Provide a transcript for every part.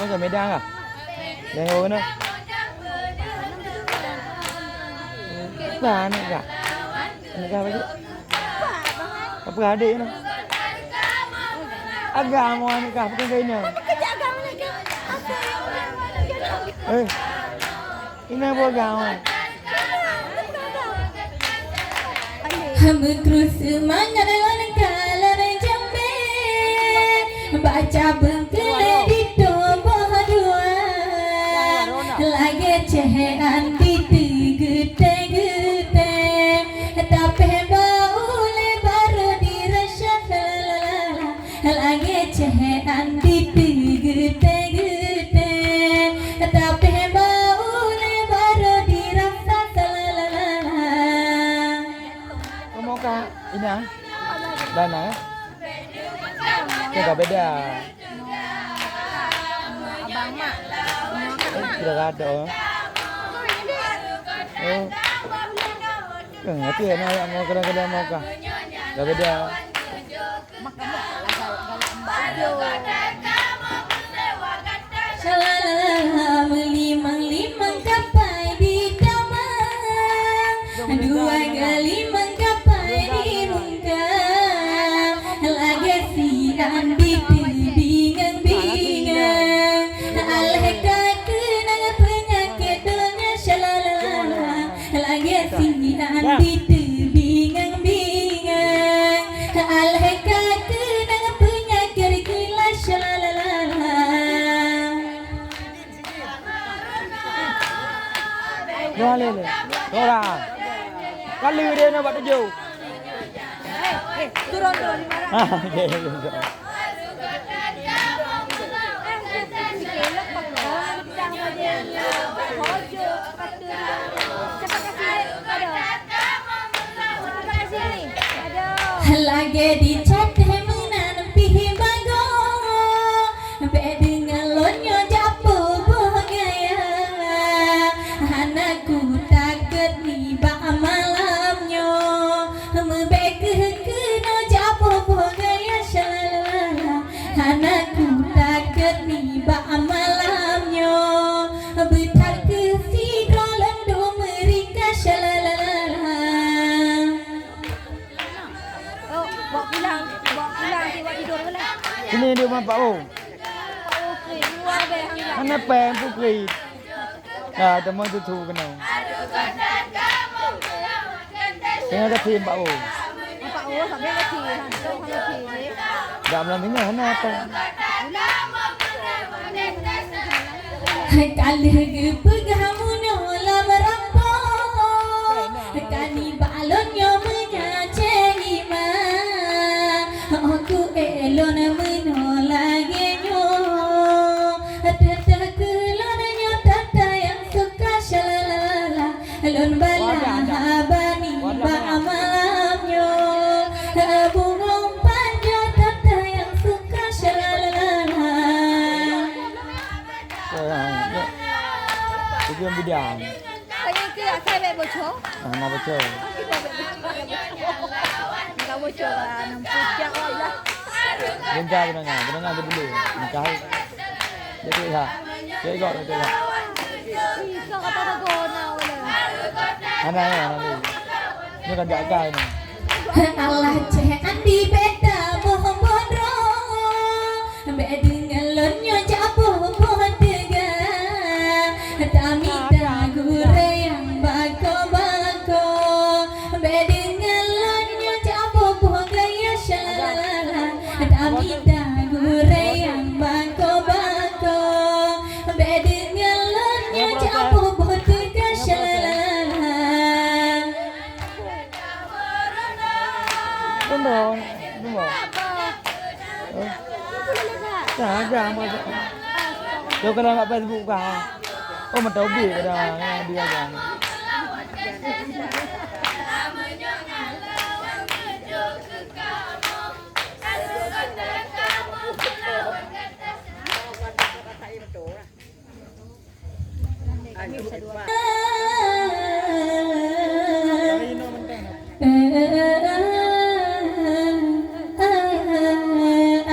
Mau ke Medan kah? Yang mana? Bah, ni kah? Ni kah baju? Apa adik ni? Agama ni kah? Bukan kayaknya. Kerja agama ni ke? Eh, ini apa agama? Terus semangat dalam kalan jambe baca bengkel di tombol dua lagi cehean di gede-gede tapi bau lebar dirasa lagi cehean di gede-gede tapi bau lebar dirasa Mau ke ini ah? Dana ya? Tidak beda. Abang mak Tidak ada. Oh. Ngerti ya nak mau kadang-kadang mau kah? Tidak beda. Salah melimang-limang kapai di damang dua gelimang kapai di muka lagi sian di bingang-bingang alheka kenang penyakit dunia salah lagi sian di bingang-bingang alheka kenang penyakit kelas salah Boleh le. Tora. Kali dia nak buat tujuh. turun di mana? Ah, okey. Lagi dicat menan pihi bago be dengan lonyo japo gaya anakku takut ni ba malamnya mebe kena japo gaya salah anakku takut ni ba malamnya betar ke sidro lendo mereka salah Bawa pulang tiba tidur boleh. Sini dia rumah Pak O. Okey, luar be hang. Mana pen pukri. Nah, temu tu tu kena. Tengah ke tim Pak O. Pak O sampai ke ti han. Kau hang ti ni. Dah malam ni mana apa? Kali pegamu nola merampo. Kani balon yo menyacengi ma. Aku elon menolak nyo. Tata kelonnya tata yang suka shalala. Elon bala bani ba malamnya. Bungong panjo tata yang suka shalala. Tujuan bidang. Saya ke saya bocor. Nak bocor. Enggak bocor lah, nampak jak lah. Bentar benangan tu dulu. Nikah. Jadi ha. Jadi kau tu lah. Bisa kata ada gona wala. Ana ni. Ni kan gagal ni. Allah cehan di beda bohong bodro. Be dengan lonyo japo pohon tega. Tami gure yang bako. Be dengan lonyo japo pohon gaya shalala. Tami gure yang bako. Be dengan lonyo japo pohon tega shalala. Benar. Tak ada masa. Kau kena kat Facebook kau. Oh, mentau bi dah dia kan.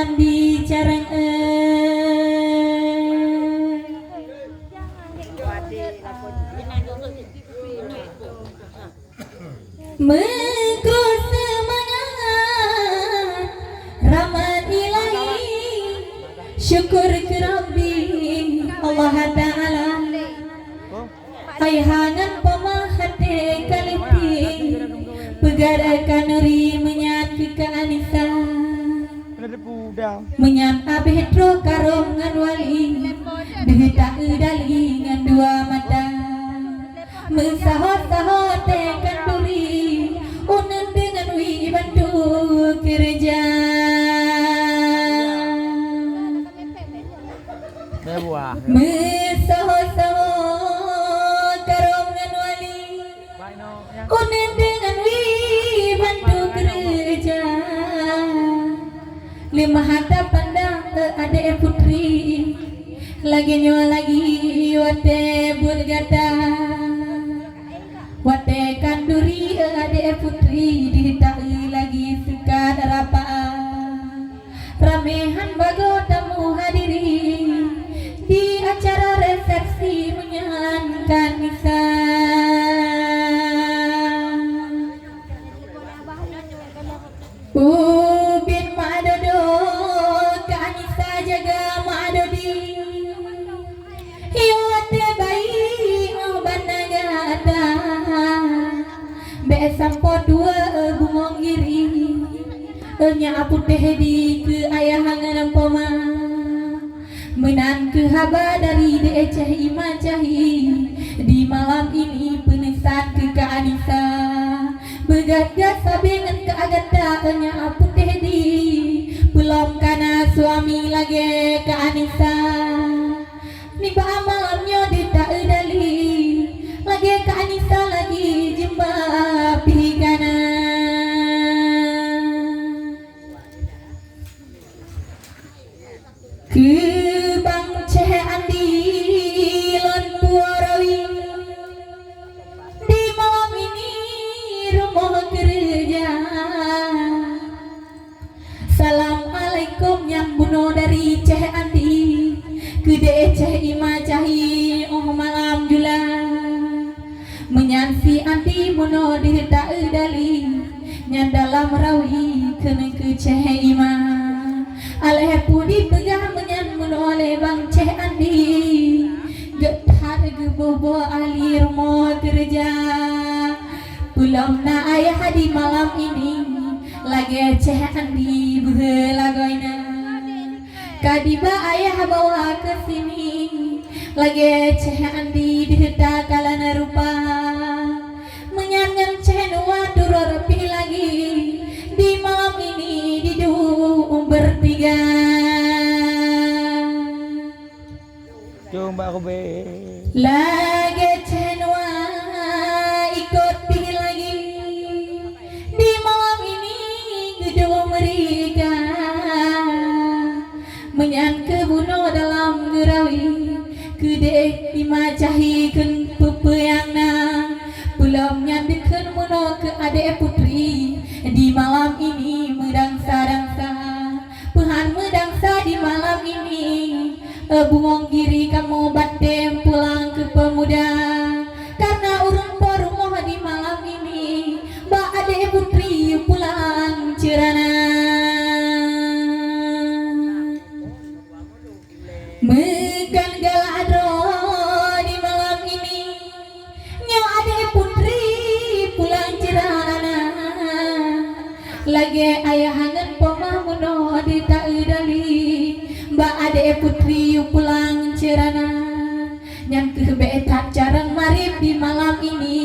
Ambi carang Mengku semangat rahmat ilahi syukur ke Rabbi Allah Ta'ala ay hangan pemahate kaliti pegarakan nuri menyat ke Anissa menyat abetro karongan wali dihita udali ngan dua mata mesahot-sahot tekan duri unen dengan wi bantu kerja mesahot-sahot karongan wali unen dengan wi bantu kerja lima hata pandang adek putri lagi nyawa lagi wate bulgata wate kanduri adek putri ditai lagi suka darapa ramehan bago tamu hadiri di acara resepsi menyanyikan Nisa Ubin Madodo ke Anissa jaga Madodi hiwate bayi obat nagata besampo dua bungong giri nya apu teh di ke ayah hangan poma menan ke haba dari Eceh Imajahi di malam ini penesan ke Anissa begagas sabengan ke Agatha nya apu teh di belum kana suami lagi ke Anissa niba malamnya di tak dali lagi ke Anissa lagi jemba pihigana ke Bang Ceh Andi lon puarawi di malam ini rumah kerja Assalamualaikum nyambuno dari Ceh Andi Gede Ceh Imajahi malam jula menyansi Andi muno dihita dali nyan dalam rawi kena ke Ceh Ima aleh pudi pegah menyan muno oleh Bang Ceh Andi getar gebobo ahli rumah kerja belum na ayah di malam ini lagi Ceh Andi belagoina kadiba ayah bawa ke sini lagi Ceh Andi dihita kalana rupa menyanyikan Ceh Nuwa duro rapi lagi di malam ini didu bertiga coba aku be lagi Ceh Nuwa ikut pilih lagi di malam ini gedung mereka menyan kebuno dalam gerawi gede Imajahi ken pepeyangna belum nyandikan muno ke adek putri di malam ini medangsa-dangsa pehan medangsa di malam ini bungong giri kamu batem pulang ke pemuda karena urung rumah di malam ini ba adek putri pulang cerana megan galadro di malam ini nyaw adek putri pulang cerana lagi ayah hangat pemamuno di taudali mbak adek putri pulang cerana nyan ke betak carang marip di malam ini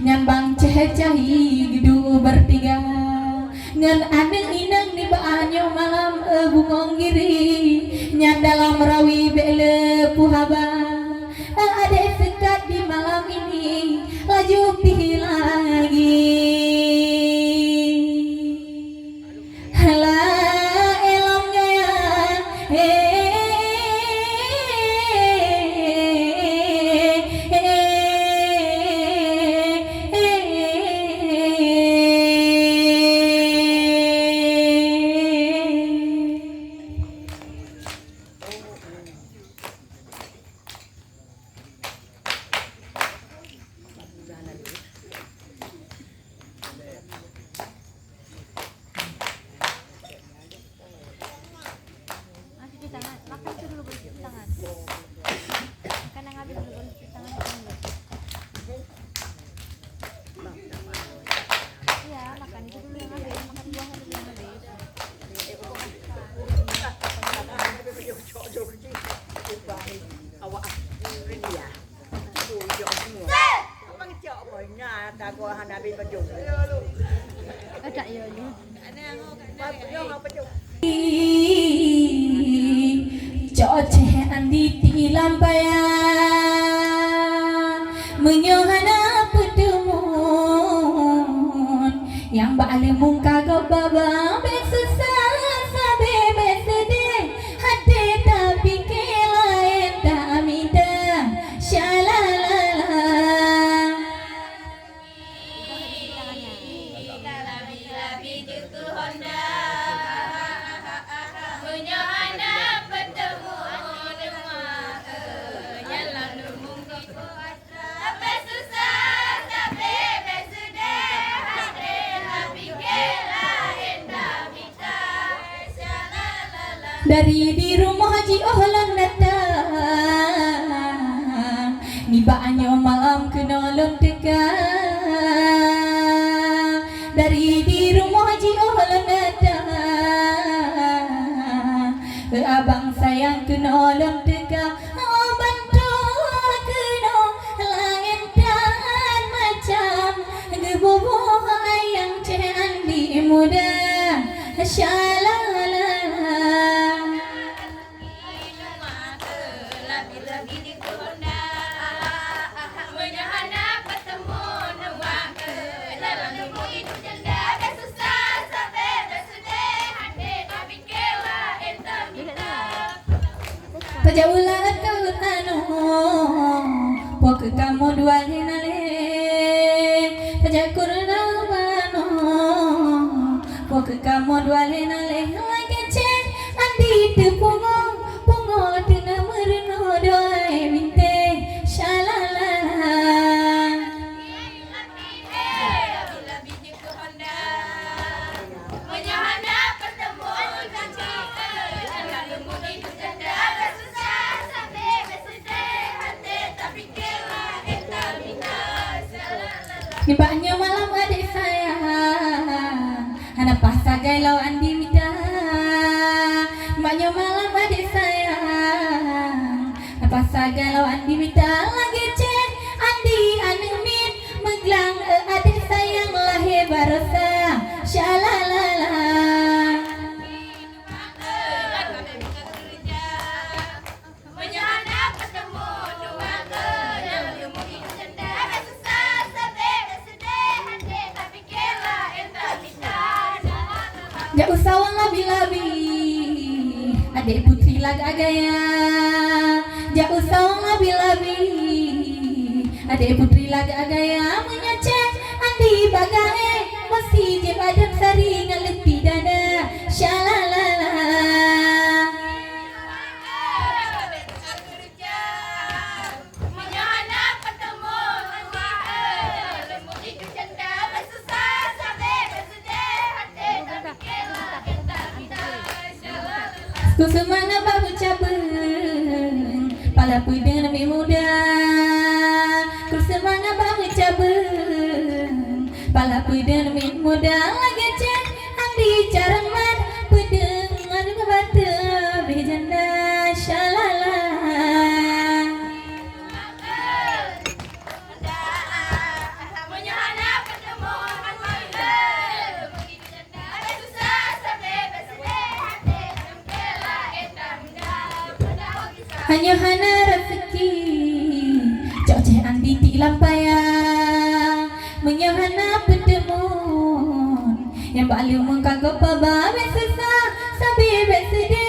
nyan Bang Ceh Cahi gedu bertiga ngan aneng inang di baanyo malam bungong giri nyan dalam rawi bele puhaba adek sekat di malam ini laju pilih lagi halah elongnya Ada ya ni. Coceh andi ti lampaya menyohana petemun yang balik muka go baba besesah sabe besede hati tapi kelain tak minta syalalala dari di rumah Haji Ohlan datang nibaannya malam kenolon tegang dari di rumah Haji Ohlan datang abang sayang kenolon tegang bantu keno lain dan macam gebubuh ayang ceandi muda syalalala Pajaulah ke anu, pok kamu dua henale, pajakur nawano, pok kamu dua henale, lagi cek andi tepungong, pungo tengah mereno doa binte, shalala. Nimbaknya malam adik saya Hana pasagai lau andi mida Nimbaknya malam adik saya Hana pasagai lau andi mida Lagi cek andi anu mit Meglang adik sayang lahir barosa Syalalala Gak usah wang labi-labi Adik putri lag agaya Gak usah wang labi-labi Adik putri lag agaya Menyacek andi bagae Masih je badan sari ngaleti dada Syalalala Ku semana bahu cabeng Pala pudeng lebih muda Ku semana bahu cabeng Pala pudeng lebih muda Lagi cek andi jarang mat Pudeng adu kebata Bejanda shalala Hanya hana rezeki Coceh andi di lampaya Menyahana pedemun Yang balik mengkagap baba Besesah Sabi besede